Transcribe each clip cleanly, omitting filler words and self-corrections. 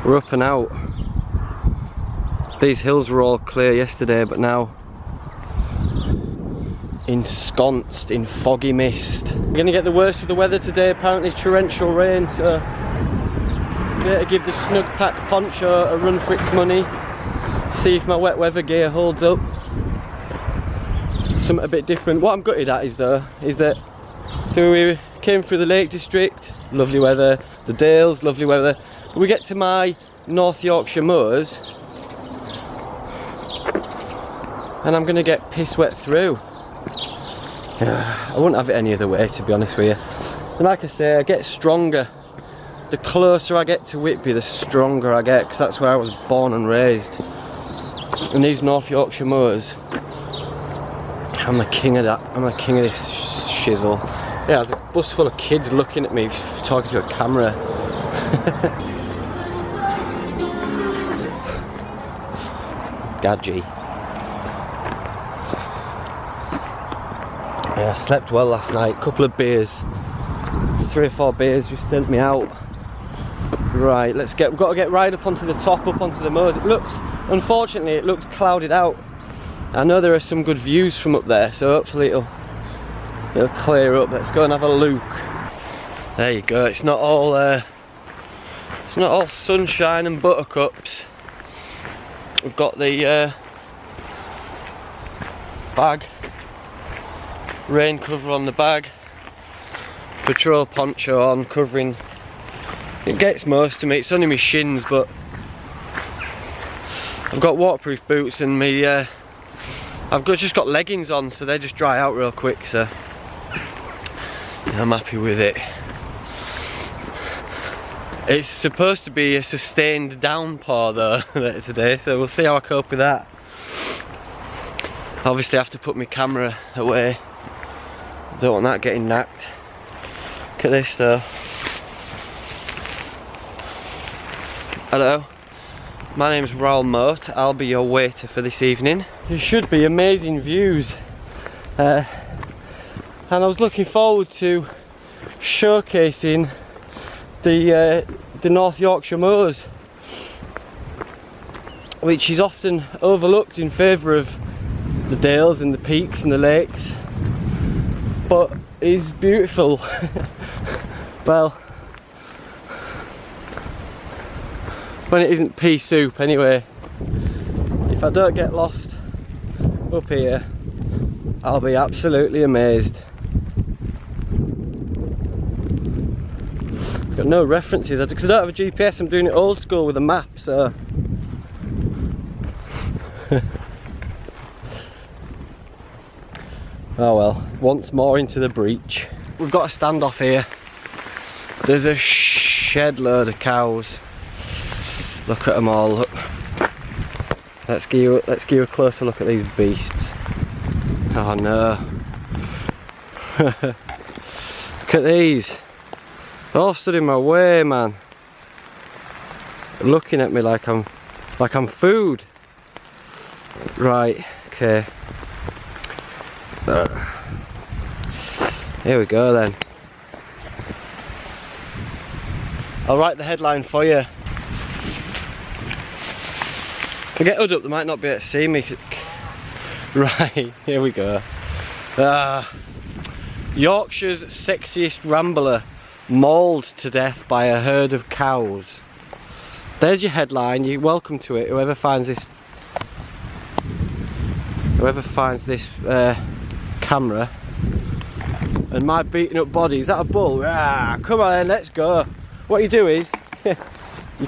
We're up and out. These hills were all clear yesterday, but now ensconced in foggy mist. We're going to get the worst of the weather today, apparently torrential rain, so better give the snug pack poncho a run for its money. See if my wet weather gear holds up. Something a bit different. What I'm gutted at is that so we came through the Lake District, lovely weather, the Dales, lovely weather. We get to my North Yorkshire moors and I'm gonna get piss wet through. I wouldn't have it any other way, to be honest with you. And like I say, I get stronger. The closer I get to Whitby, the stronger I get, because that's where I was born and raised. And these North Yorkshire moors, I'm the king of that. I'm the king of this shizzle. Yeah, there's a bus full of kids looking at me, talking to a camera. Gadgy. Yeah, I slept well last night. Couple of beers, 3 or 4 beers just sent me out. Right, we've got to get right up onto the top, up onto the moors. It looks, unfortunately, it looks clouded out. I know there are some good views from up there, so hopefully it'll clear up. Let's go and have a look. There you go. It's not all sunshine and buttercups. We've got the bag, rain cover on the bag, patrol poncho on, covering. It gets most of me. It's only my shins, but I've got waterproof boots and me. I've just got leggings on, so they just dry out real quick. So I'm happy with it. It's supposed to be a sustained downpour though later today, so we'll see how I cope with that. Obviously I have to put my camera away. Don't want that getting knacked. Look at this though. Hello, my name's Raoul Moat. I'll be your waiter for this evening. There should be amazing views. And I was looking forward to showcasing the North Yorkshire moors, which is often overlooked in favour of the dales and the peaks and the lakes, but is beautiful. Well, when it isn't pea soup anyway. If I don't get lost up here, I'll be absolutely amazed. Got no references because I don't have a GPS. I'm doing it old school with a map, so oh well, once more into the breach. We've got a standoff here. There's a shed load of cows. Look at them all. Look. Let's give you a closer look at these beasts. Oh no. Look at these. They're all stood in my way, man. Looking at me like I'm food. Right, okay. Here we go then. I'll write the headline for you. If I get hood up, they might not be able to see me. Right, here we go. Yorkshire's sexiest rambler mauled to death by a herd of cows. There's your headline. You're welcome to it. Whoever finds this camera. And my beaten up body. Is that a bull? Come on then, let's go. What you do is you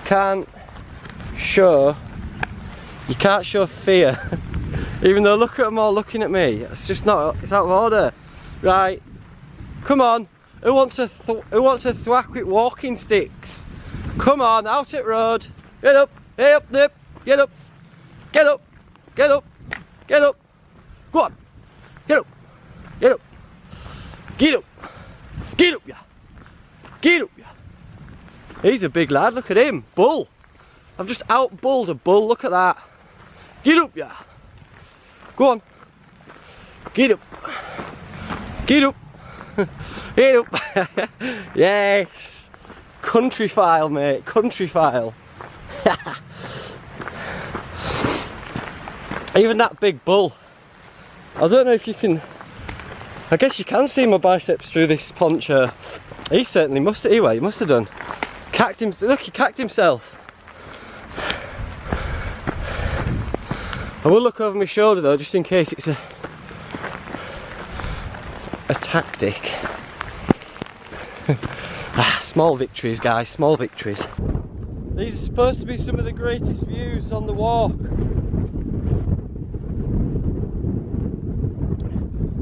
can't show fear. Even though look at them all looking at me. It's just not, it's out of order. Right, come on. Who wants a thwack with walking sticks? Come on, out at road. Get up, get up, get up, get up, get up, get up. Go on, get up, get up, get up, get up, yeah, get up, yeah. He's a big lad. Look at him, bull. I've just out-bulled a bull. Look at that. Get up, yeah. Go on. Get up. Get up. Get up. Yes. Country file, mate. Country file. Even that big bull. I don't know if you can. I guess you can see my biceps through this poncho. He certainly must have. Anyway, he must have done. Look, he cacked himself. I will look over my shoulder though, just in case it's a tactic. Small victories, guys, small victories. These are supposed to be some of the greatest views on the walk.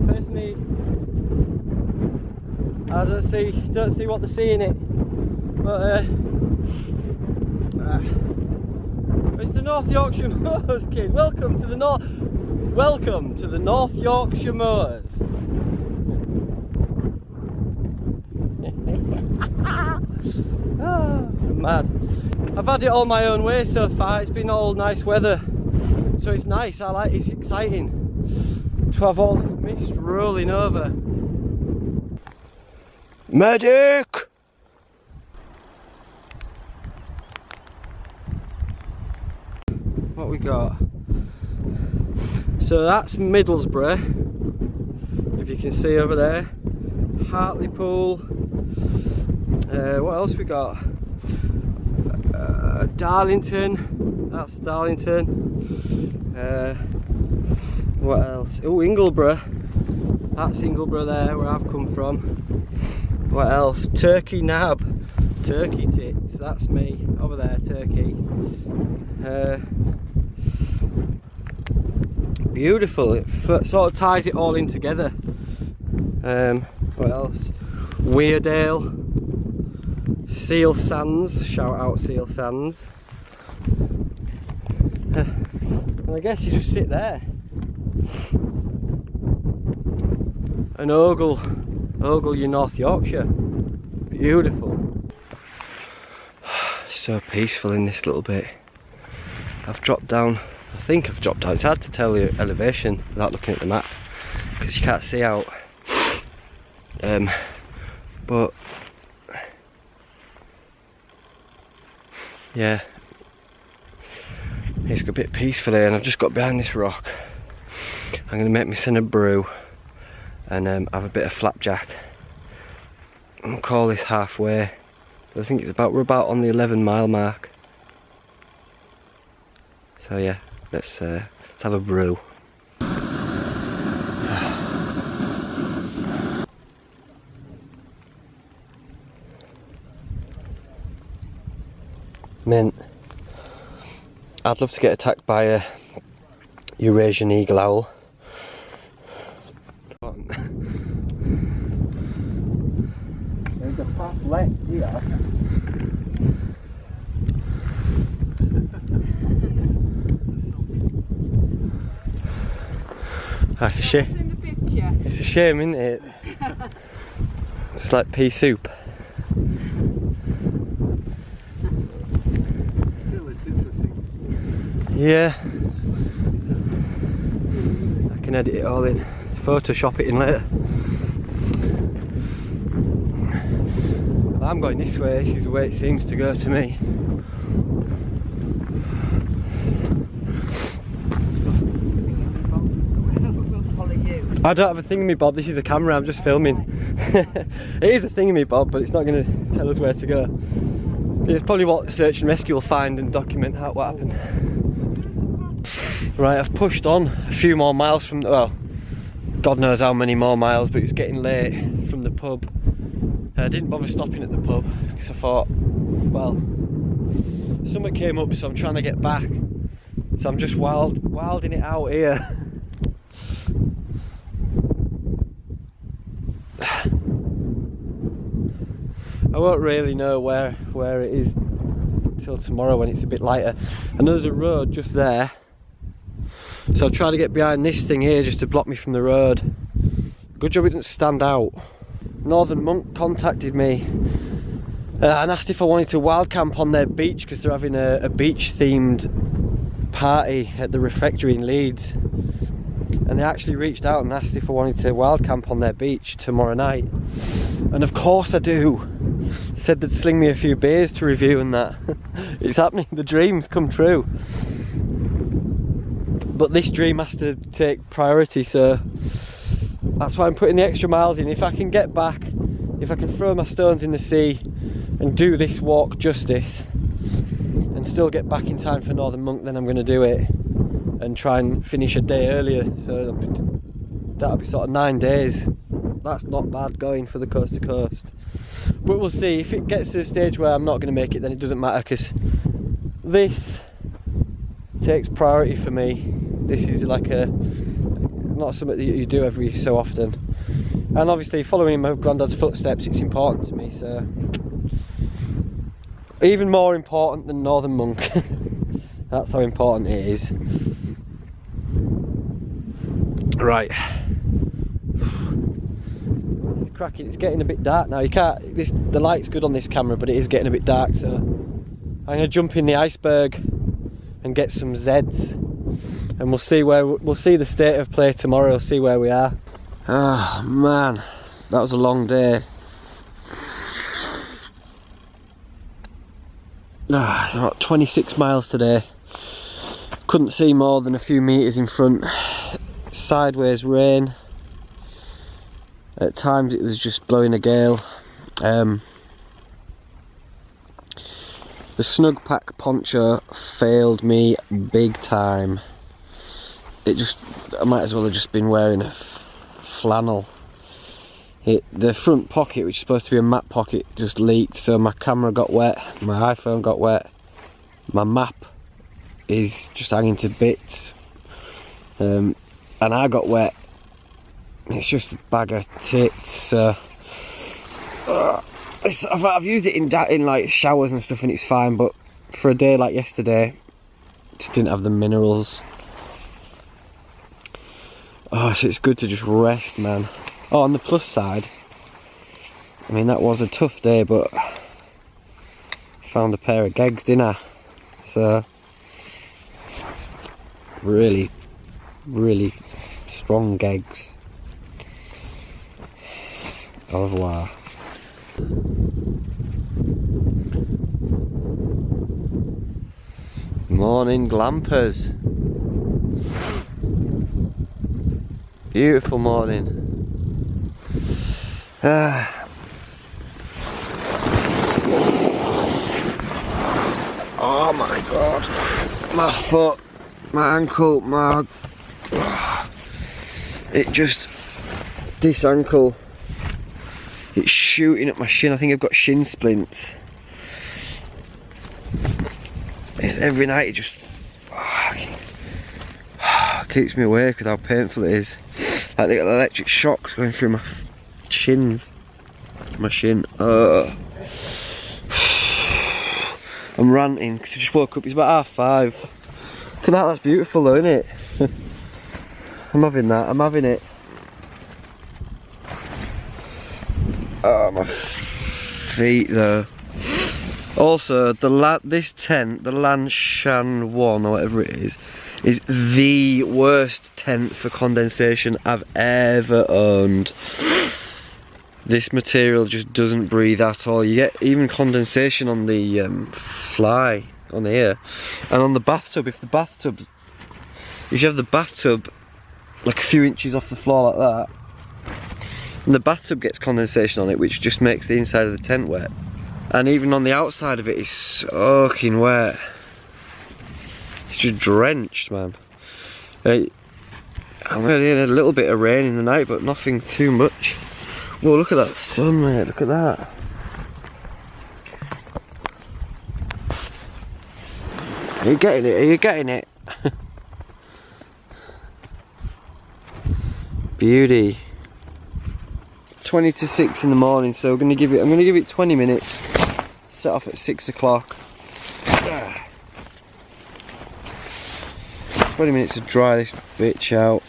Personally, I don't see what they see in it, but it's the North Yorkshire Moors, kid. Welcome to the North Yorkshire Moors. Mad. I've had it all my own way so far. It's been all nice weather, so it's nice. It's exciting to have all this mist rolling over. Medic! What we got? So that's Middlesbrough, if you can see over there. Hartlepool. What else we got? Darlington. That's Darlington. What else? Oh, Ingleborough. That's Ingleborough there, where I've come from. What else? Turkey Nab. Turkey tits. That's me over there. Turkey. Beautiful. It sort of ties it all in together. What else? Weardale. Seal Sands. Shout out Seal Sands. And I guess you just sit there and ogle your North Yorkshire. Beautiful. So peaceful in this little bit. I've dropped down. I think I've dropped down. It's hard to tell the elevation without looking at the map because you can't see out. But yeah, it's a bit peaceful here, and I've just got behind this rock. I'm going to make myself a brew and have a bit of flapjack. I'll call this halfway. I think we're about on the 11-mile mark. So yeah, let's have a brew. Mint. I'd love to get attacked by a Eurasian eagle owl. There's a path left here. That's a shame. It's a shame, isn't it? It's like pea soup. Still, it's interesting. Yeah. I can edit it all in. Photoshop it in later. I'm going this way. This is the way it seems to go to me. I don't have a thingamy-bob, this is a camera, I'm just filming. It is a thingamy-bob, but it's not going to tell us where to go. It's probably what search and rescue will find and document what happened. Right, I've pushed on a few more miles from the, well, God knows how many more miles, but it was getting late from the pub. I didn't bother stopping at the pub because I thought, well, something came up, so I'm trying to get back. So I'm just wilding it out here. I won't really know where it is till tomorrow when it's a bit lighter. I know there's a road just there, so I'll try to get behind this thing here just to block me from the road. Good job it didn't stand out. Northern Monk contacted me and asked if I wanted to wild camp on their beach because they're having a beach themed party at the refectory in Leeds, and they actually reached out and asked if I wanted to wild camp on their beach tomorrow night, and of course I do. Said they'd sling me a few beers to review and that. It's happening, the dreams come true. But this dream has to take priority, so that's why I'm putting the extra miles in. If I can get back, if I can throw my stones in the sea and do this walk justice and still get back in time for Northern Monk, then I'm going to do it and try and finish a day earlier. So that'll be sort of 9 days. That's not bad going for the coast to coast. But we'll see. If it gets to a stage where I'm not going to make it, then it doesn't matter, because this takes priority for me. This is like not something that you do every so often. And obviously following in my granddad's footsteps, it's important to me, so even more important than Northern Monk. That's how important it is. Right. It's cracking, it's getting a bit dark now. You can't, the light's good on this camera, but it is getting a bit dark, so I'm going to jump in the iceberg and get some Zeds. And we'll see the state of play tomorrow. We'll see where we are. Oh man, that was a long day. About 26 miles today. Couldn't see more than a few metres in front. Sideways rain. At times it was just blowing a gale. The snug pack poncho failed me big time. I might as well have just been wearing a flannel. The front pocket, which is supposed to be a map pocket, just leaked, so my camera got wet, my iPhone got wet, my map is just hanging to bits, and I got wet. It's just a bag of tits, so I've used it in like showers and stuff and it's fine, but for a day like yesterday, just didn't have the minerals. Oh, so it's good to just rest, man. Oh, on the plus side, I mean, that was a tough day, but found a pair of gegs, didn't I? So, really, really strong gegs. Au revoir. Morning glampers. Beautiful morning. Oh my god. My foot, my ankle, this ankle, it's shooting at my shin. I think I've got shin splints. Every night it just keeps me awake with how painful it is. Like the electric shocks going through my shins. My shin. I'm ranting because I just woke up. It's about 5:30. Look at that, that's beautiful though, isn't it? I'm having that, I'm having it. Oh, my feet though. Also, this tent, the Lanshan 1 or whatever it is the worst tent for condensation I've ever owned. This material just doesn't breathe at all. You get even condensation on the fly on here, and on the bathtub. If you have the bathtub like a few inches off the floor like that, and the bathtub gets condensation on it, which just makes the inside of the tent wet. And even on the outside of it is soaking wet. It's just drenched, man. I really had a little bit of rain in the night, but nothing too much. Whoa, look at that sun, mate, look at that. Are you getting it? Are you getting it? Beauty. 20 to 6 in the morning, so I'm gonna give it 20 minutes. Set off at 6 o'clock. 20 minutes to dry this bitch out.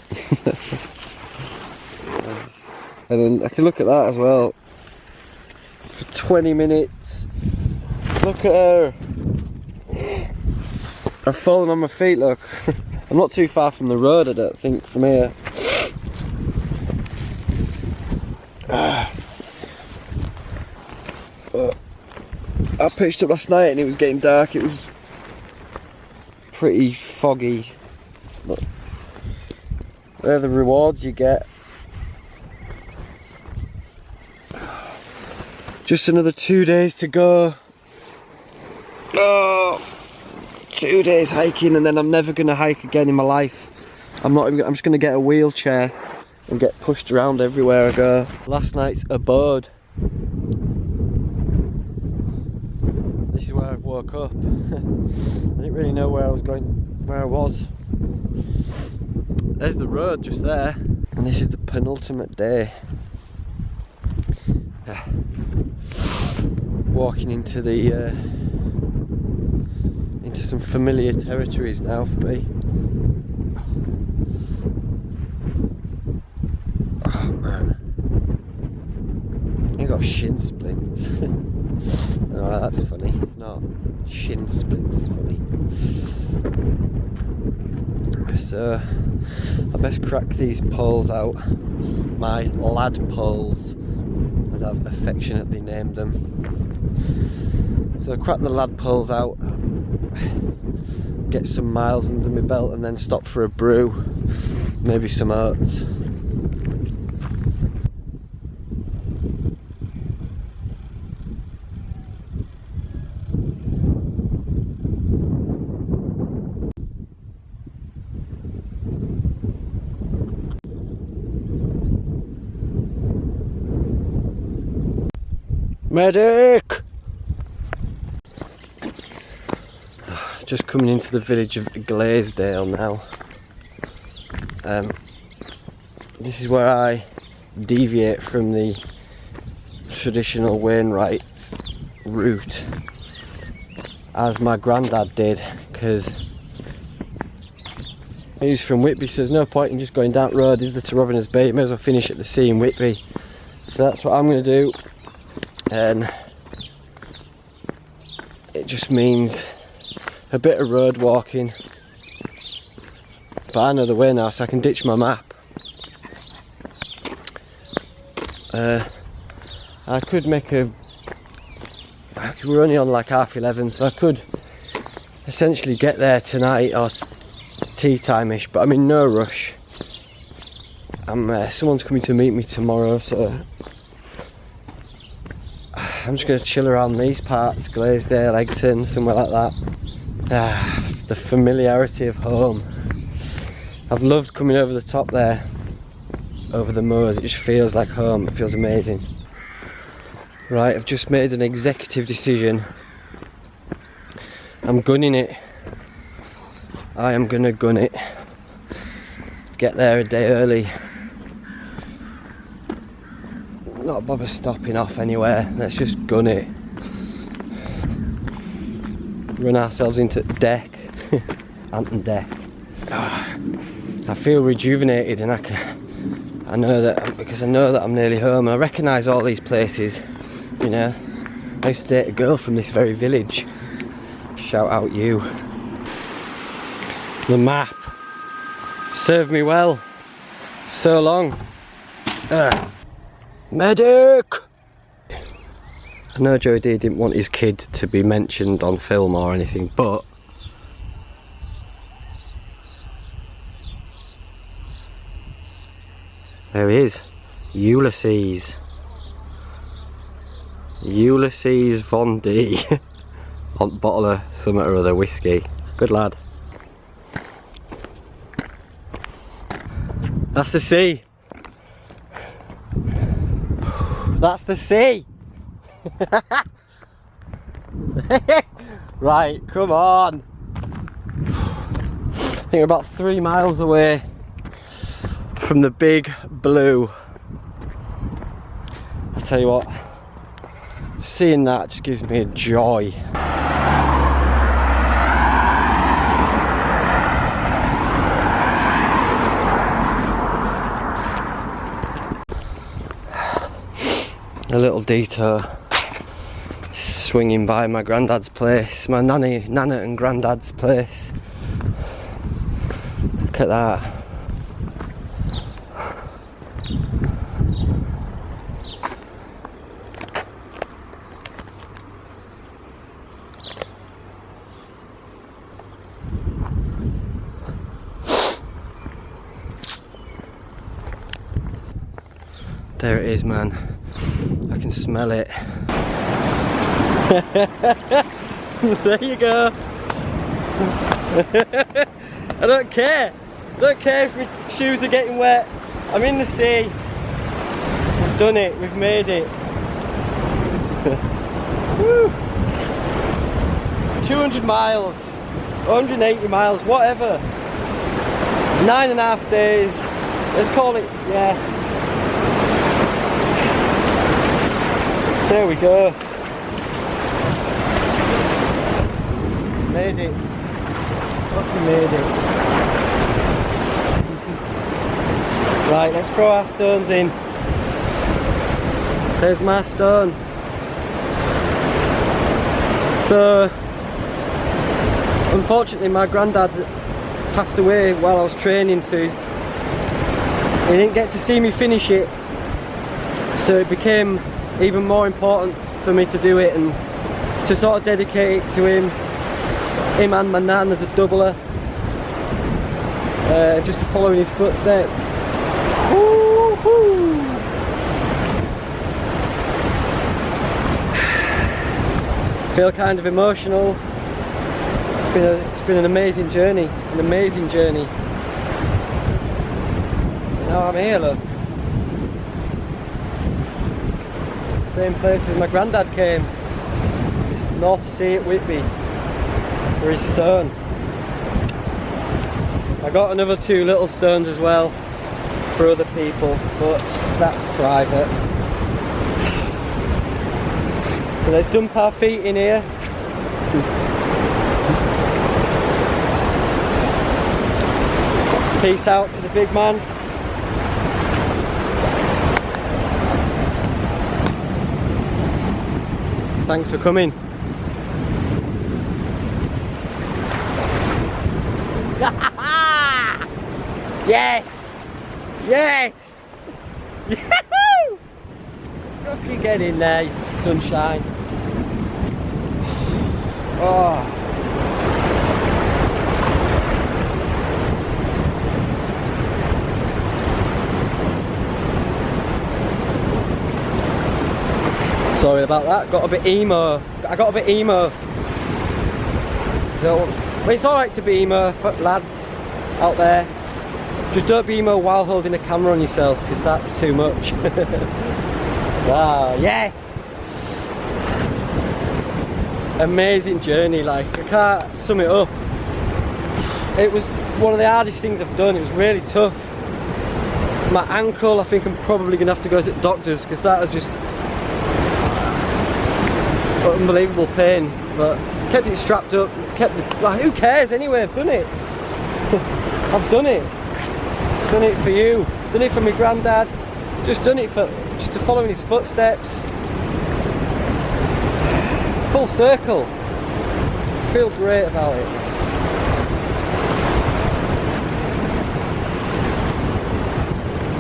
And then I can look at that as well. For 20 minutes. Look at her. I've fallen on my feet, look. I'm not too far from the road, I don't think, from here. I pitched up last night and it was getting dark. It was pretty foggy, but they're the rewards you get. Just another 2 days to go. Oh, 2 days hiking and then I'm never gonna hike again in my life. I'm just gonna get a wheelchair and get pushed around everywhere I go. Last night's abode. This is where I've woke up. I didn't really know where I was going, where I was. There's the road just there. And this is the penultimate day. Walking into the into some familiar territories now for me. Oh man, I got shin splints. Oh, that's funny. It's not. Shin splints funny. So I best crack these poles out. My lad poles, as I've affectionately named them. So crack the lad poles out, get some miles under my belt and then stop for a brew, maybe some oats. Medic! Just coming into the village of Glasedale now. This is where I deviate from the traditional Wainwright's route, as my granddad did, because he's from Whitby, so there's no point in just going down the road, is there, to Robiners Bay. You may as well finish at the sea in Whitby. So that's what I'm going to do. And it just means a bit of road walking, but I know the way now, so I can ditch my map. I could make we're only on like 11:30, so I could essentially get there tonight or tea time-ish, but I'm in no rush. Someone's coming to meet me tomorrow, so I'm just going to chill around these parts, Glasedale, Egton, somewhere like that. The familiarity of home. I've loved coming over the top there, over the moors. It just feels like home. It feels amazing. Right, I've just made an executive decision. I'm gunning it. I am gonna gun it. Get there a day early. Not bother stopping off anywhere. Let's just gun it. Run ourselves into deck. Anton deck. I feel rejuvenated, and I know that because I know that I'm nearly home. I recognise all these places. You know, I used to date a girl from this very village. Shout out you. The map served me well so long. Medic! I know Joey D didn't want his kid to be mentioned on film or anything, but there he is, Ulysses. Ulysses Von D. On bottle of something or other whiskey. Good lad. That's the sea. That's the sea. Right, come on. I think we're about 3 miles away from the big blue. I tell you what, seeing that just gives me a joy. A little detour, swinging by my granddad's place, my nana and granddad's place. Look at that. There it is, man. I can smell it. There you go. I don't care. I don't care if my shoes are getting wet. I'm in the sea. We've done it. We've made it. Woo. 200 miles. 180 miles. Whatever. 9.5 days. Let's call it. Yeah. There we go. Made it. Fucking made it. Right, let's throw our stones in. There's my stone. So, unfortunately my granddad passed away while I was training, so he didn't get to see me finish it. So it became even more important for me to do it and to sort of dedicate it to him and my nan as a doubler, just to follow in his footsteps. Woo-hoo. Feel kind of emotional. It's been an amazing journey, Now I'm here, look. Same place as my granddad came. It's North Sea at Whitby for his stone. I got another 2 little stones as well for other people, but that's private. So let's dump our feet in here. Peace out to the big man. Thanks for coming. Yes! Yes! Yahoo! Fucking get in there, you sunshine. Oh. Sorry about that, got a bit emo. I got a bit emo. But it's alright to be emo, lads out there. Just don't be emo while holding a camera on yourself, because that's too much. Ah, yes! Amazing journey, like, I can't sum it up. It was one of the hardest things I've done. It was really tough. My ankle, I think I'm probably going to have to go to the doctors, because that was just unbelievable pain, but kept it strapped up, kept it, like, who cares anyway, I've done it. I've done it. Done it for you, done it for my granddad, just done it just to follow in his footsteps. Full circle. Feel great about it.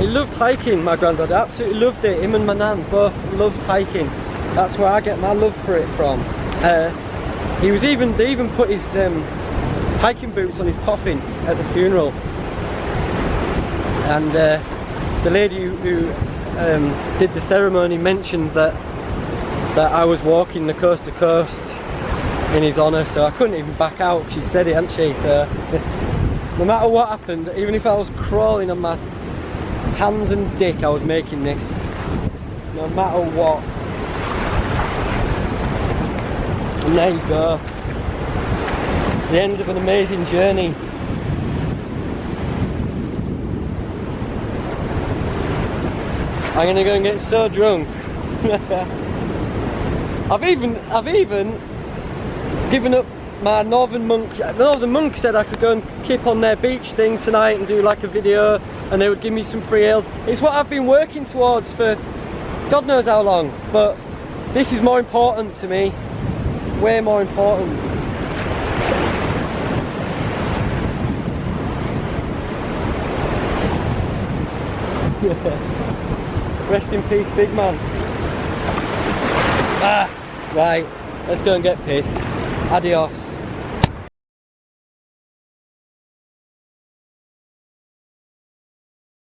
He loved hiking, my granddad, absolutely loved it. Him and my nan both loved hiking. That's where I get my love for it from. They even put his hiking boots on his coffin at the funeral. And the lady who did the ceremony mentioned that I was walking the coast to coast in his honour, so I couldn't even back out. She said it, hadn't she? So no matter what happened, even if I was crawling on my hands and dick, I was making this. No matter what. And there you go. The end of an amazing journey. I'm gonna go and get so drunk. I've even given up my Northern Monk. The Northern Monk said I could go and keep on their beach thing tonight and do like a video, and they would give me some free ales. It's what I've been working towards for God knows how long, but this is more important to me. Way more important. Rest in peace, big man. Ah, right, let's go and get pissed. Adios.